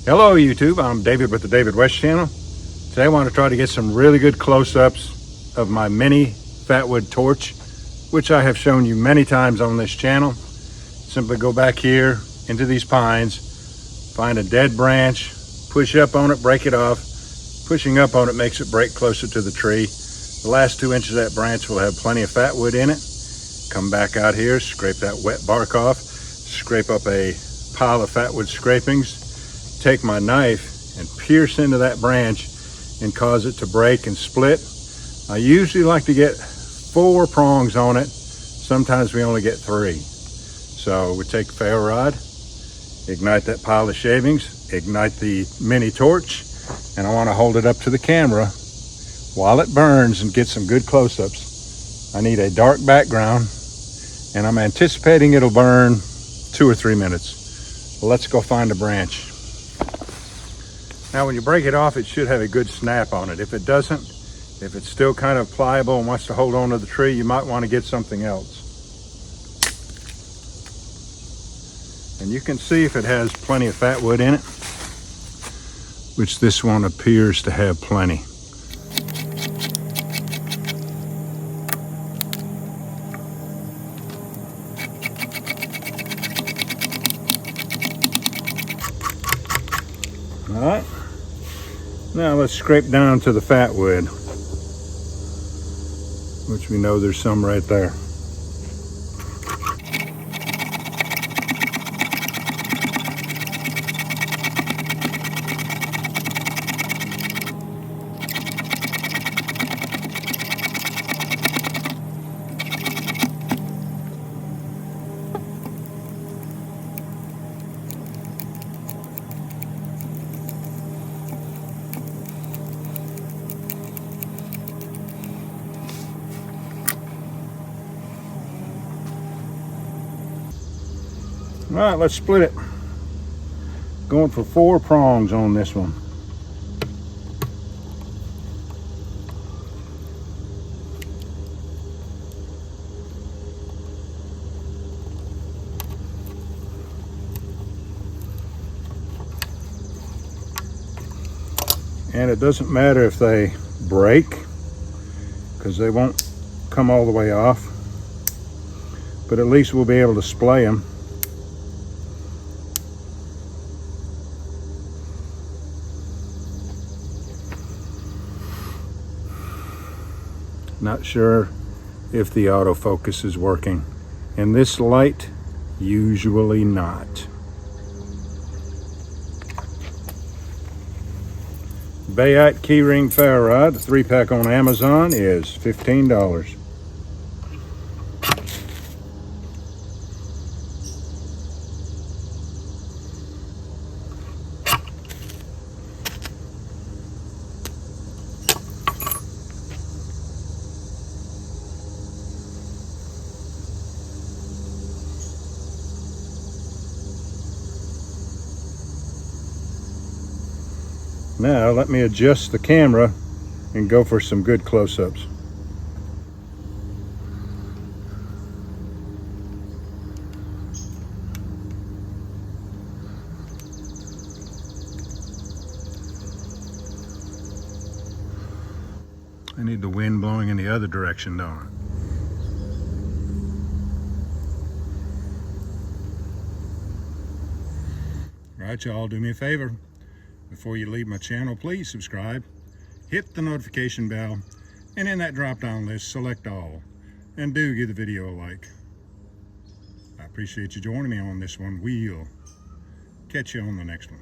Hello YouTube, I'm David with the David West channel. Today I want to try to get some really good close-ups of my mini Fatwood torch, which I have shown you many times on this channel. Simply go back here into these pines, find a dead branch, push up on it, break it off. Pushing up on it makes it break closer to the tree. The last 2 inches of that branch will have plenty of Fatwood in it. Come back out here, scrape that wet bark off, scrape up a pile of Fatwood scrapings, take my knife and pierce into that branch and cause it to break and split. I usually like to get 4 prongs on it. Sometimes we only get 3. So we take a ferro rod, ignite that pile of shavings, ignite the mini torch, and I want to hold it up to the camera while it burns and get some good close-ups. I need a dark background, and I'm anticipating it'll burn 2 or 3 minutes. Well, let's go find a branch. Now when you break it off, it should have a good snap on it. If it doesn't, if it's still kind of pliable and wants to hold on to the tree, you might want to get something else. And you can see if it has plenty of Fatwood in it, which this one appears to have plenty. All right. Now let's scrape down to the Fatwood, which we know there's some right there. All right, let's split it. Going for 4 prongs on this one. And it doesn't matter if they break, because they won't come all the way off, but at least we'll be able to splay them. Not sure if the autofocus is working. In this light, usually not. Bayite keyring ferro rod, the 3-pack on Amazon is $15. Now let me adjust the camera and go for some good close-ups. I need the wind blowing in the other direction, don't I? All right, y'all, do me a favor. Before you leave my channel, please subscribe, hit the notification bell, and in that drop-down list, select all. And do give the video a like. I appreciate you joining me on this one. We'll catch you on the next one.